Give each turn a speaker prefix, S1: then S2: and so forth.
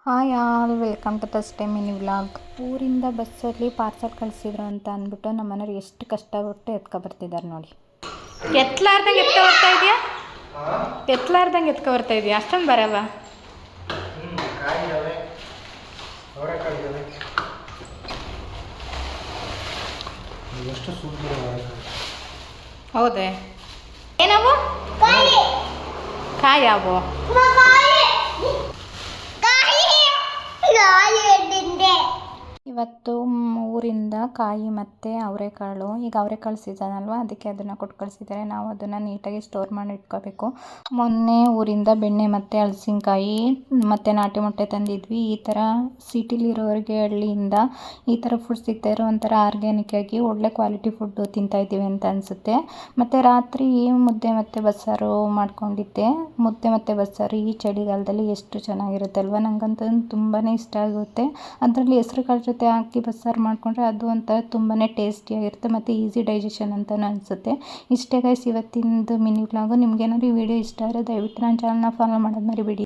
S1: Hi all, welcome to first time mini vlog. ಊರಿಂದ ಬಸ್ಸಲ್ಲಿ parcel ಕಳಿಸಿದ್ರು ಅಂತ ಅಂದ್ಬಿಟ್ಟು ನಮ್ಮ ಮನೆಯವ್ರು ಎಷ್ಟು ಕಷ್ಟಪಟ್ಟು ಬರ್ತಿದ್ದಾರೆ ನೋಡಿ.
S2: ಎತ್ತಲಾರ್ದಂಗೆ ಎತ್ಕೊ ಬರ್ತಾ ಇದೆಯಾ? ಎತ್ತಲಾರ್ದಂಗೆ ಎತ್ಕೊ ಬರ್ತಾ ಇದೆಯಾ? ಅಷ್ಟೊಂದು ಬರವ? ಹೌದೇ? ಏನವು ಕಾಯಾವು?
S1: ಇವತ್ತು ಊರಿಂದ ಕಾಯಿ ಮತ್ತು ಅವರೆಕಾಳು, ಈಗ ಅವರೆಕಾಳು ಸೀಸನ್ ಅಲ್ವಾ, ಅದಕ್ಕೆ ಅದನ್ನು ಕೊಟ್ಟು ಕಳಿಸಿದ್ದಾರೆ. ನಾವು ಅದನ್ನು ನೀಟಾಗಿ ಸ್ಟೋರ್ ಮಾಡಿ ಇಟ್ಕೋಬೇಕು. ಮೊನ್ನೆ ಊರಿಂದ ಬೆಣ್ಣೆ ಮತ್ತು ಹಲಸಿನಕಾಯಿ ಮತ್ತು ನಾಟಿ ಮೊಟ್ಟೆ ತಂದಿದ್ವಿ. ಈ ಥರ ಸಿಟಿಲಿರೋರಿಗೆ ಹಳ್ಳಿಯಿಂದ ಈ ಥರ ಫುಡ್ ಸಿಗ್ತಾ ಇರೋ ಒಂಥರ ಆರ್ಗ್ಯಾನಿಕ್ ಆಗಿ ಒಳ್ಳೆ ಕ್ವಾಲಿಟಿ ಫುಡ್ಡು ತಿಂತಾಯಿದ್ದೀವಿ ಅಂತ ಅನಿಸುತ್ತೆ. ಮತ್ತು ರಾತ್ರಿ ಮುದ್ದೆ ಮತ್ತು ಬಸ್ಸಾರು ಮಾಡ್ಕೊಂಡಿದ್ದೆ. ಮುದ್ದೆ ಮತ್ತು ಬಸ್ಸಾರು ಈ ಚಳಿಗಾಲದಲ್ಲಿ ಎಷ್ಟು ಚೆನ್ನಾಗಿರುತ್ತಲ್ವ. ನನಗಂತೂ ತುಂಬಾ ಇಷ್ಟ ಆಗುತ್ತೆ. ಅದರಲ್ಲಿ ಹೆಸ್ರು ಕಾಳು ಜೊತೆ ಹಾಕಿ ಬಸ್ಸಾರು ಮಾಡಿಕೊಂಡ್ರೆ ಅದು ಒಂಥರ ತುಂಬಾ ಟೇಸ್ಟಿಯಾಗಿರುತ್ತೆ ಮತ್ತು ಈಸಿ ಡೈಜೆಷನ್ ಅಂತಲೂ ಅನಿಸುತ್ತೆ. ಇಷ್ಟೇ ಗೈಸ್ ಇವತ್ತಿನದು ಮಿನಿ ವ್ಲಾಗು. ನಿಮ್ಗೇನಾದ್ರು ಈ ವಿಡಿಯೋ ಇಷ್ಟ ಆದರೆ ದಯವಿಟ್ಟು ನನ್ನ ಚಾನಲ್ನ ಫಾಲೋ ಮಾಡೋದು ಮರಿಬೇಡಿ.